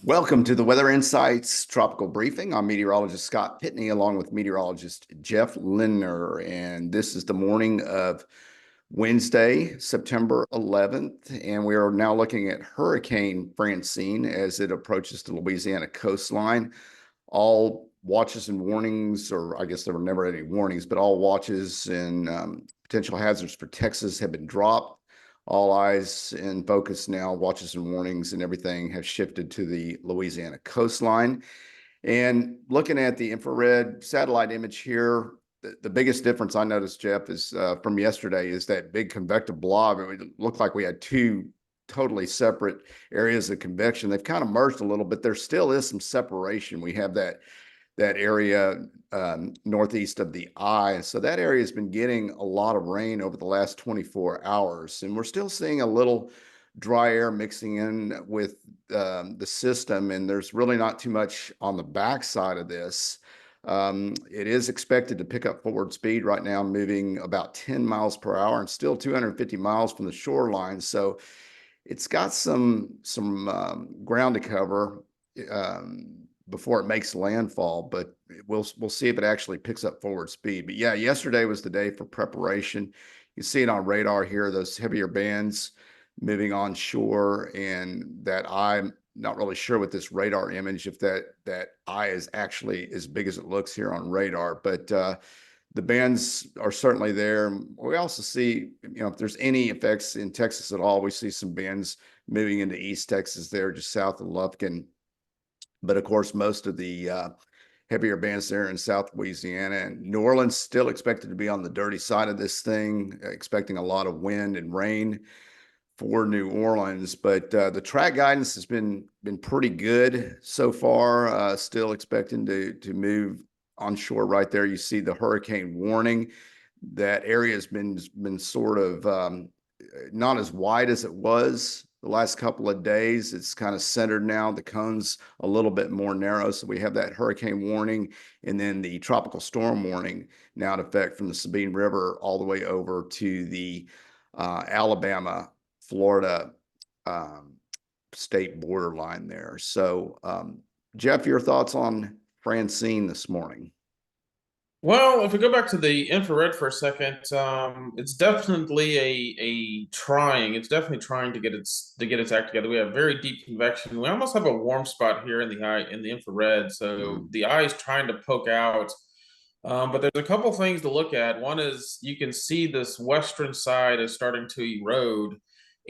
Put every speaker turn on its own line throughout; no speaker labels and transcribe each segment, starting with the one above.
Welcome to the Weather Insights Tropical Briefing. I'm meteorologist Scott Pitney along with meteorologist Jeff Lindner. And this is the morning of Wednesday, September 11th. And we are now looking at Hurricane Francine as it approaches the Louisiana coastline. All watches and warnings, or I guess there were never any warnings, but all watches and potential hazards for Texas have been dropped. All eyes in focus now, watches and warnings and everything have shifted to the Louisiana coastline. And looking at the infrared satellite image here, the biggest difference I noticed, Jeff, is from yesterday is that big convective blob. It looked like we had two totally separate areas of convection. They've kind of merged a little, but there still is some separation. We have that area northeast of the eye. So that area has been getting a lot of rain over the last 24 hours. And we're still seeing a little dry air mixing in with the system. And there's really not too much on the backside of this. It is expected to pick up forward speed right now, moving about 10 miles per hour and still 250 miles from the shoreline. So it's got some ground to cover. Before it makes landfall, but we'll see if it actually picks up forward speed. But yeah, yesterday was the day for preparation. You see it on radar here, those heavier bands moving onshore, and that I'm not really sure with this radar image if that eye is actually as big as it looks here on radar, but the bands are certainly there. We also see, if there's any effects in Texas at all, we see some bands moving into East Texas there, just south of Lufkin. But of course, most of the heavier bands there in South Louisiana and New Orleans still expected to be on the dirty side of this thing, expecting a lot of wind and rain for New Orleans. But the track guidance has been pretty good so far. Still expecting to move onshore right there. You see the hurricane warning. That area has been sort of not as wide as it was the last couple of days. It's kind of centered now. The cone's a little bit more narrow. So we have that hurricane warning and then the tropical storm warning now in effect from the Sabine River all the way over to the Alabama, Florida state borderline there. So, Jeff, your thoughts on Francine this morning?
Well, if we go back to the infrared for a second, it's definitely a trying. It's definitely trying to get its act together. We have very deep convection. We almost have a warm spot here in the eye in the infrared, so
Mm.
the eye is trying to poke out. But there's a couple things to look at. One is you can see this western side is starting to erode,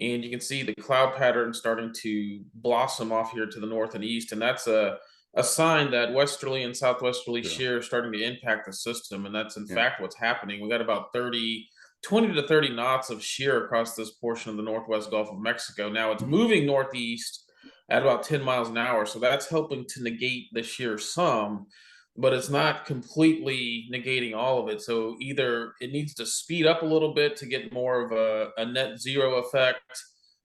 and you can see the cloud pattern starting to blossom off here to the north and east, and that's a sign that westerly and southwesterly
Yeah.
shear is starting to impact the system. And that's in
Yeah.
fact what's happening. We got about 20 to 30 knots of shear across this portion of the northwest Gulf of Mexico. Now it's moving northeast at about 10 miles an hour. So that's helping to negate the shear some, but it's not completely negating all of it. So either it needs to speed up a little bit to get more of a net zero effect,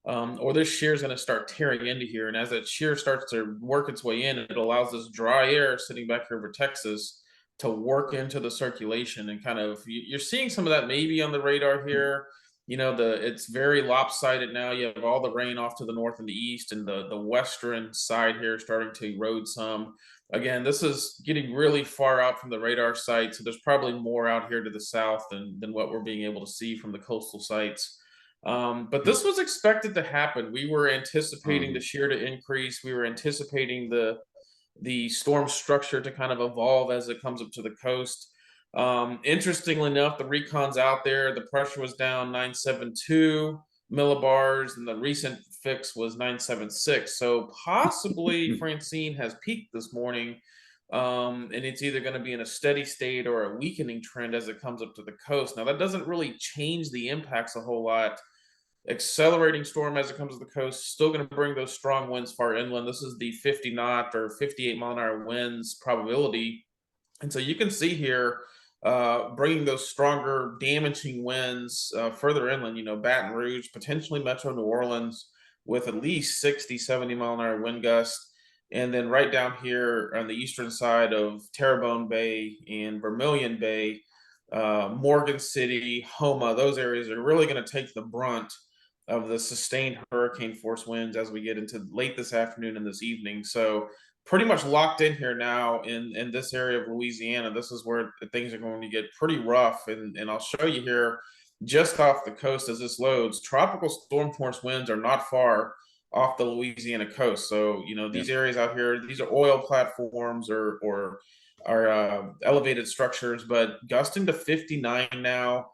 or this shear is going to start tearing into here. And as that shear starts to work its way in, it allows this dry air sitting back here over Texas to work into the circulation and kind of you're seeing some of that maybe on the radar here. It's very lopsided now. You have all the rain off to the north and the east, and the western side here starting to erode some. Again, this is getting really far out from the radar site, so there's probably more out here to the south than what we're being able to see from the coastal sites. But this was expected to happen. We were anticipating the
Mhm.
shear to increase. We were anticipating the storm structure to kind of evolve as it comes up to the coast. Interestingly enough, the recon's out there. The pressure was down 972 millibars, and the recent fix was 976. So possibly Francine has peaked this morning, and it's either going to be in a steady state or a weakening trend as it comes up to the coast. Now, that doesn't really change the impacts a whole lot. Accelerating storm as it comes to the coast, still going to bring those strong winds far inland. This is the 50 knot or 58-mile-an-hour winds probability. And so you can see here, bringing those stronger damaging winds further inland, Baton Rouge, potentially Metro New Orleans, with at least 60, 70-mile-an-hour wind gusts. And then right down here on the eastern side of Terrebonne Bay and Vermilion Bay, Morgan City, Homa, those areas are really going to take the brunt of the sustained hurricane force winds as we get into late this afternoon and this evening. So pretty much locked in here now in this area of Louisiana. This is where things are going to get pretty rough, and I'll show you here just off the coast as this loads. Tropical storm force winds are not far off the Louisiana coast. So,
Yeah.
these areas out here, these are oil platforms or elevated structures, but gusting to 59 now.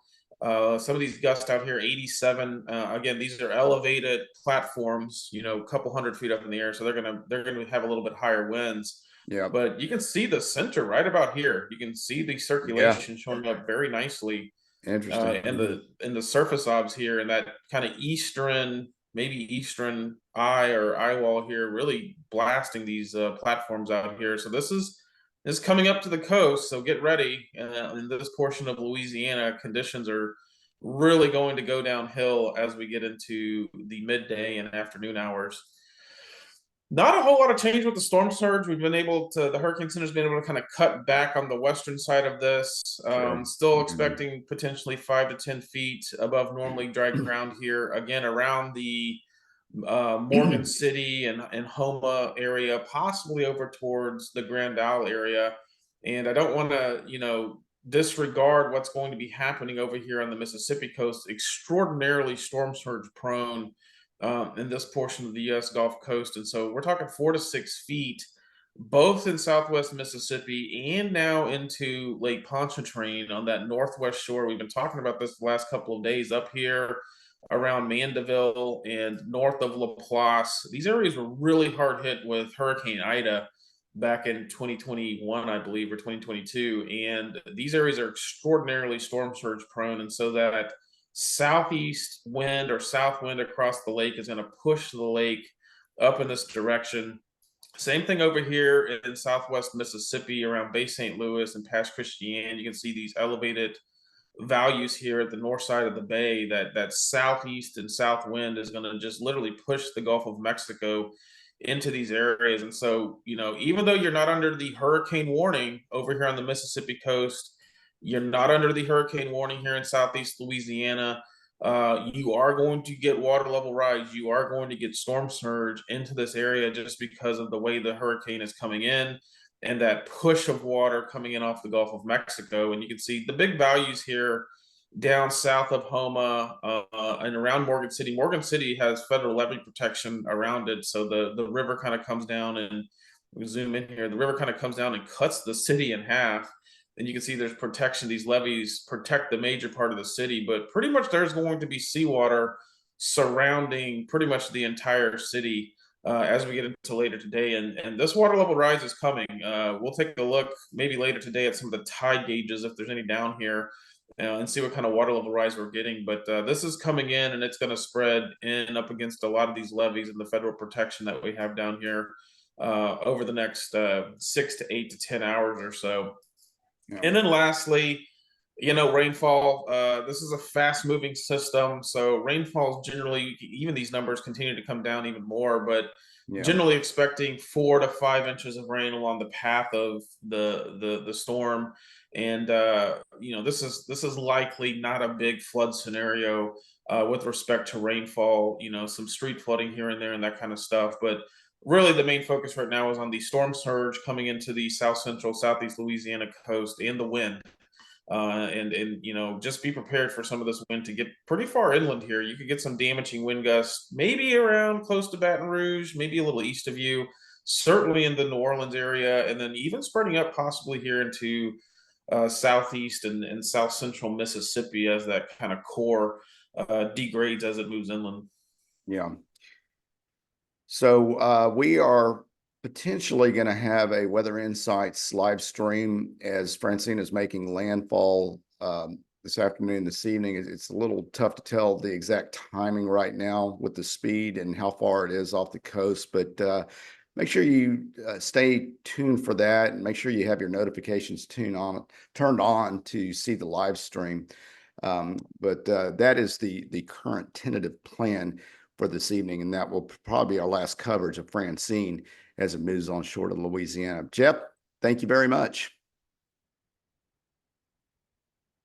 Some of these gusts out here, 87. Again, these are elevated platforms, a couple 100 feet up in the air, so they're gonna have a little bit higher winds.
Yeah.
But you can see the center right about here. You can see the
Yeah.
circulation showing up very nicely
Interesting.
in the surface obs here, and that kind of maybe eastern eye or eye wall here, really blasting these platforms out here. So this is coming up to the coast. So get ready. In this portion of Louisiana, conditions are really going to go downhill as we get into the midday and afternoon hours. Not a whole lot of change with the storm surge. The Hurricane Center's been able to kind of cut back on the western side of this.
Sure.
Still
Mhm.
expecting potentially 5 to 10 feet above normally dry ground here. Again, around the Morgan City and Homa area, possibly over towards the Grand Isle area. And I don't want to, disregard what's going to be happening over here on the Mississippi coast. Extraordinarily storm surge prone in this portion of the U.S. Gulf Coast. And so we're talking 4 to 6 feet, both in Southwest Mississippi and now into Lake Pontchartrain on that northwest shore. We've been talking about this the last couple of days up here around Mandeville and north of Laplace. These areas were really hard hit with Hurricane Ida back in 2021, I believe, or 2022. And these areas are extraordinarily storm surge prone. And so that southeast wind or south wind across the lake is going to push the lake up in this direction. Same thing over here in southwest Mississippi around Bay St. Louis and past Christiane. You can see these elevated values here at the north side of the bay. That southeast and south wind is going to just literally push the Gulf of Mexico into these areas. And so, even though you're not under the hurricane warning over here on the Mississippi coast, you're not under the hurricane warning here in southeast Louisiana. You are going to get water level rise. You are going to get storm surge into this area just because of the way the hurricane is coming in and that push of water coming in off the Gulf of Mexico. And you can see the big values here down south of Homa and around Morgan City. Morgan City has federal levee protection around it. So the river kind of comes down, and we zoom in here. The river kind of comes down and cuts the city in half. And you can see there's protection. These levees protect the major part of the city, but pretty much there's going to be seawater surrounding pretty much the entire city as we get into later today. And this water level rise is coming. We'll take a look maybe later today at some of the tide gauges, if there's any down here, and see what kind of water level rise we're getting. But this is coming in, and it's going to spread in up against a lot of these levees and the federal protection that we have down here over the next 6 to 8 to 10 hours or so.
Yeah.
And then lastly, rainfall. This is a fast moving system. So rainfall generally, even these numbers continue to come down even more, but
Yeah.
generally expecting 4 to 5 inches of rain along the path of the storm. And this is likely not a big flood scenario with respect to rainfall. Some street flooding here and there and that kind of stuff, but really the main focus right now is on the storm surge coming into the south central southeast Louisiana coast and the wind. And just be prepared for some of this wind to get pretty far inland here. You could get some damaging wind gusts, maybe around close to Baton Rouge, maybe a little east of you, certainly in the New Orleans area, and then even spreading up possibly here into southeast and south central Mississippi as that kind of core degrades as it moves inland.
Yeah. So we are potentially going to have a Weather Insights live stream as Francine is making landfall this afternoon, this evening. It's a little tough to tell the exact timing right now with the speed and how far it is off the coast, but make sure you stay tuned for that, and make sure you have your notifications turned on to see the live stream. But that is the current tentative plan for this evening, and that will probably be our last coverage of Francine as it moves on short of Louisiana. Jeff, thank you very much.